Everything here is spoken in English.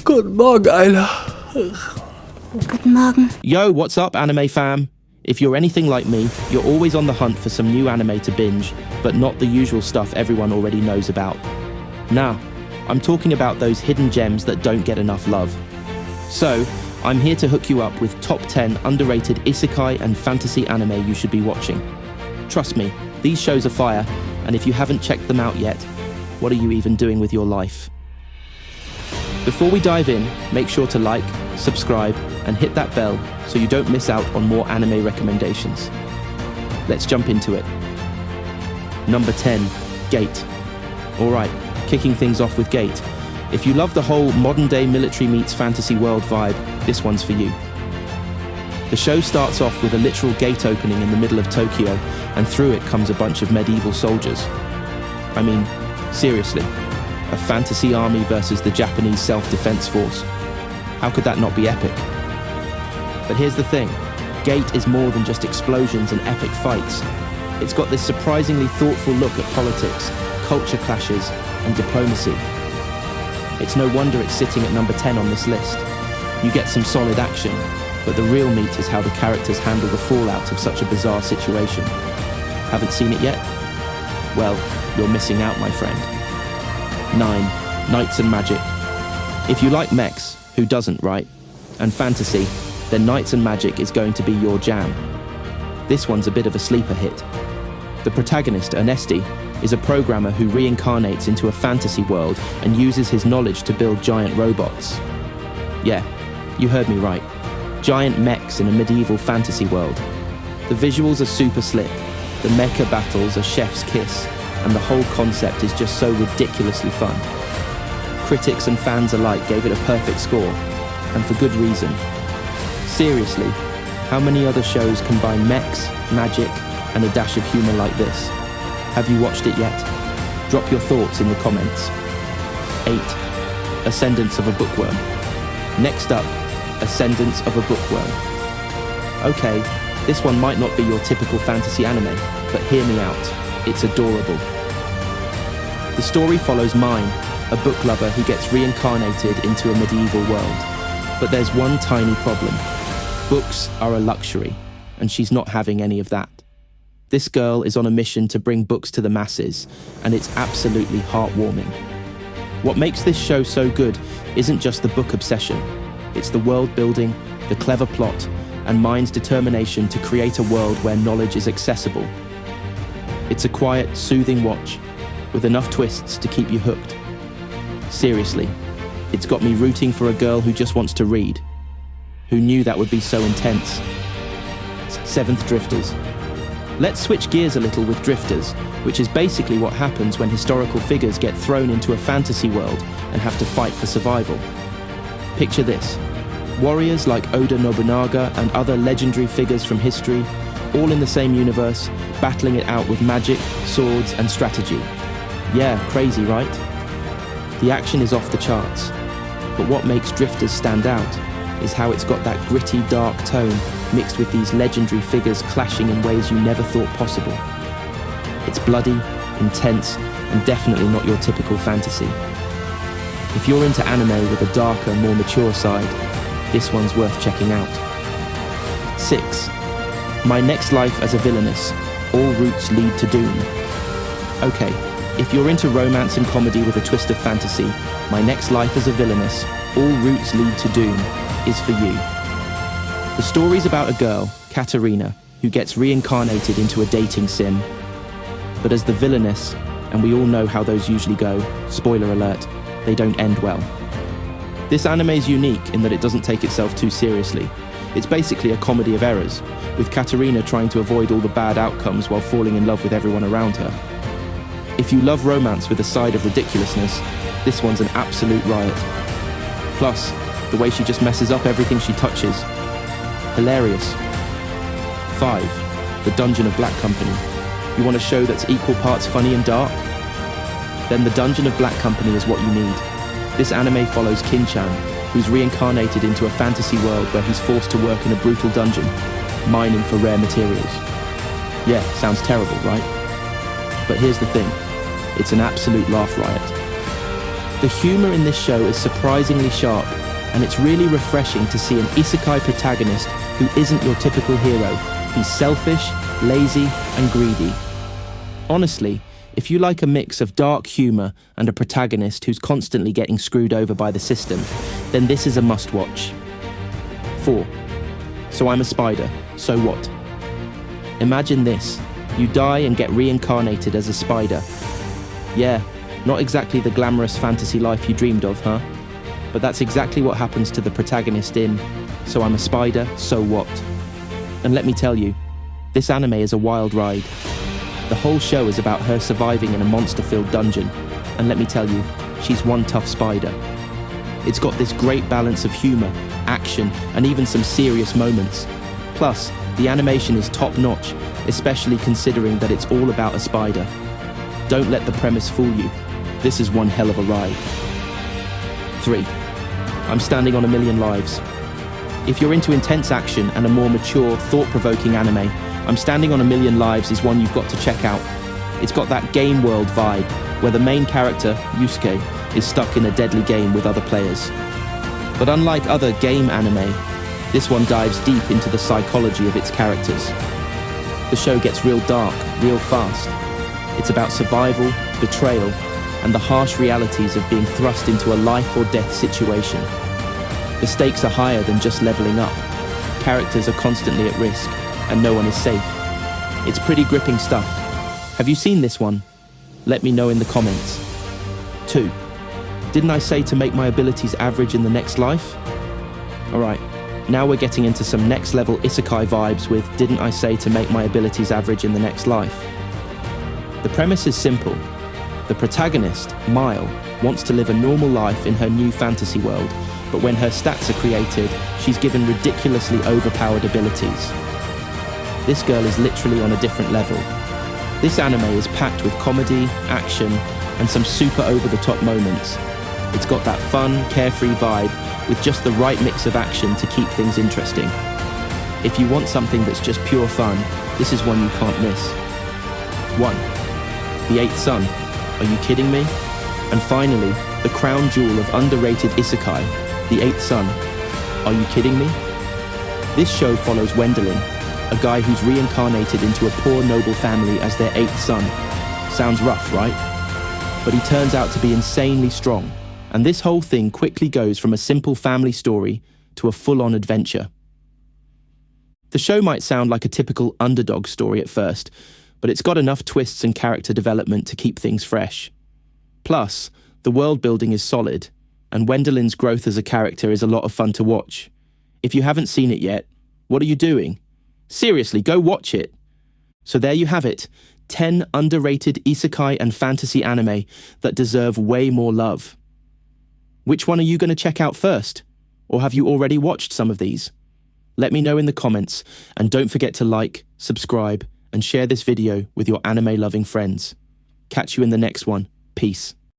Guten Morgen, Ayla. Guten Morgen. Yo, what's up, anime fam? If you're anything like me, you're always on the hunt for some new anime to binge, but not the usual stuff everyone already knows about. Nah, I'm talking about those hidden gems that don't get enough love. So, I'm here to hook you up with top 10 underrated isekai and fantasy anime you should be watching. Trust me, these shows are fire, and if you haven't checked them out yet, what are you even doing with your life? Before we dive in, make sure to like, subscribe, and hit that bell so you don't miss out on more anime recommendations. Let's jump into it. Number 10, Gate. Alright, kicking things off with Gate. If you love the whole modern-day military meets fantasy world vibe, this one's for you. The show starts off with a literal gate opening in the middle of Tokyo, and through it comes a bunch of medieval soldiers. I mean, seriously, a fantasy army versus the Japanese self-defense force. How could that not be epic? But here's the thing, Gate is more than just explosions and epic fights. It's got this surprisingly thoughtful look at politics, culture clashes, and diplomacy. It's no wonder it's sitting at number 10 on this list. You get some solid action, but the real meat is how the characters handle the fallout of such a bizarre situation. Haven't seen it yet? Well, you're missing out, my friend. 9. Knights and Magic. If you like mechs, who doesn't, right? And fantasy, then Knights and Magic is going to be your jam. This one's a bit of a sleeper hit. The protagonist, Ernesti, is a programmer who reincarnates into a fantasy world and uses his knowledge to build giant robots. Yeah, you heard me right. Giant mechs in a medieval fantasy world. The visuals are super slick, the mecha battles are chef's kiss, and the whole concept is just so ridiculously fun. Critics and fans alike gave it a perfect score, and for good reason. Seriously, how many other shows combine mechs, magic, and a dash of humor like this? Have you watched it yet? Drop your thoughts in the comments. 8. Ascendance of a Bookworm. Next up, Ascendance of a Bookworm. Okay, this one might not be your typical fantasy anime, but hear me out. It's adorable. The story follows Mine, a book lover who gets reincarnated into a medieval world. But there's one tiny problem. Books are a luxury, and she's not having any of that. This girl is on a mission to bring books to the masses, and it's absolutely heartwarming. What makes this show so good isn't just the book obsession. It's the world building, the clever plot, and Mine's determination to create a world where knowledge is accessible. It's a quiet, soothing watch, with enough twists to keep you hooked. Seriously, it's got me rooting for a girl who just wants to read. Who knew that would be so intense? 7th, Drifters. Let's switch gears a little with Drifters, which is basically what happens when historical figures get thrown into a fantasy world and have to fight for survival. Picture this. Warriors like Oda Nobunaga and other legendary figures from history, all in the same universe, battling it out with magic, swords, and strategy. Yeah, crazy, right? The action is off the charts. But what makes Drifters stand out is how it's got that gritty, dark tone mixed with these legendary figures clashing in ways you never thought possible. It's bloody, intense, and definitely not your typical fantasy. If you're into anime with a darker, more mature side, this one's worth checking out. 6. My Next Life as a Villainess. All routes lead to doom. Okay, if you're into romance and comedy with a twist of fantasy, My Next Life as a Villainess, All Routes Lead to Doom, is for you. The story's about a girl, Katarina, who gets reincarnated into a dating sim. But as the villainess, and we all know how those usually go, spoiler alert, they don't end well. This anime is unique in that it doesn't take itself too seriously. It's basically a comedy of errors, with Katarina trying to avoid all the bad outcomes while falling in love with everyone around her. If you love romance with a side of ridiculousness, this one's an absolute riot. Plus, the way she just messes up everything she touches. Hilarious. 5. The Dungeon of Black Company. You want a show that's equal parts funny and dark? Then The Dungeon of Black Company is what you need. This anime follows Kin-chan, who's reincarnated into a fantasy world where he's forced to work in a brutal dungeon, mining for rare materials. Yeah, sounds terrible, right? But here's the thing, it's an absolute laugh riot. The humor in this show is surprisingly sharp, and it's really refreshing to see an isekai protagonist who isn't your typical hero. He's selfish, lazy, and greedy. Honestly, if you like a mix of dark humor and a protagonist who's constantly getting screwed over by the system, then this is a must-watch. 4. So I'm a spider, so what? Imagine this, you die and get reincarnated as a spider. Yeah, not exactly the glamorous fantasy life you dreamed of, huh? But that's exactly what happens to the protagonist in So I'm a Spider, So What? And let me tell you, this anime is a wild ride. The whole show is about her surviving in a monster-filled dungeon, and let me tell you, she's one tough spider. It's got this great balance of humor, action, and even some serious moments. Plus, the animation is top-notch, especially considering that it's all about a spider. Don't let the premise fool you. This is one hell of a ride. 3. I'm Standing on a Million Lives. If you're into intense action and a more mature, thought-provoking anime, I'm Standing on a Million Lives is one you've got to check out. It's got that game world vibe, where the main character, Yusuke, is stuck in a deadly game with other players. But unlike other game anime, this one dives deep into the psychology of its characters. The show gets real dark, real fast. It's about survival, betrayal, and the harsh realities of being thrust into a life or death situation. The stakes are higher than just leveling up. Characters are constantly at risk, and no one is safe. It's pretty gripping stuff. Have you seen this one? Let me know in the comments. 2. Didn't I say to make my abilities average in the next life? Alright, now we're getting into some next level isekai vibes with Didn't I say to make my abilities average in the next life? The premise is simple. The protagonist, Mile, wants to live a normal life in her new fantasy world, but when her stats are created, she's given ridiculously overpowered abilities. This girl is literally on a different level. This anime is packed with comedy, action, and some super over-the-top moments. It's got that fun, carefree vibe with just the right mix of action to keep things interesting. If you want something that's just pure fun, this is one you can't miss. 1. The Eighth Son. Are you kidding me? And finally, the crown jewel of underrated isekai, The Eighth Son. Are you kidding me? This show follows Wendelin, a guy who's reincarnated into a poor noble family as their eighth son. Sounds rough, right? But he turns out to be insanely strong, and this whole thing quickly goes from a simple family story to a full-on adventure. The show might sound like a typical underdog story at first, but it's got enough twists and character development to keep things fresh. Plus, the world building is solid, and Wendelin's growth as a character is a lot of fun to watch. If you haven't seen it yet, what are you doing? Seriously, go watch it. So there you have it, 10 underrated isekai and fantasy anime that deserve way more love. Which one are you going to check out first? Or have you already watched some of these? Let me know in the comments, and don't forget to like, subscribe, and share this video with your anime-loving friends. Catch you in the next one. Peace.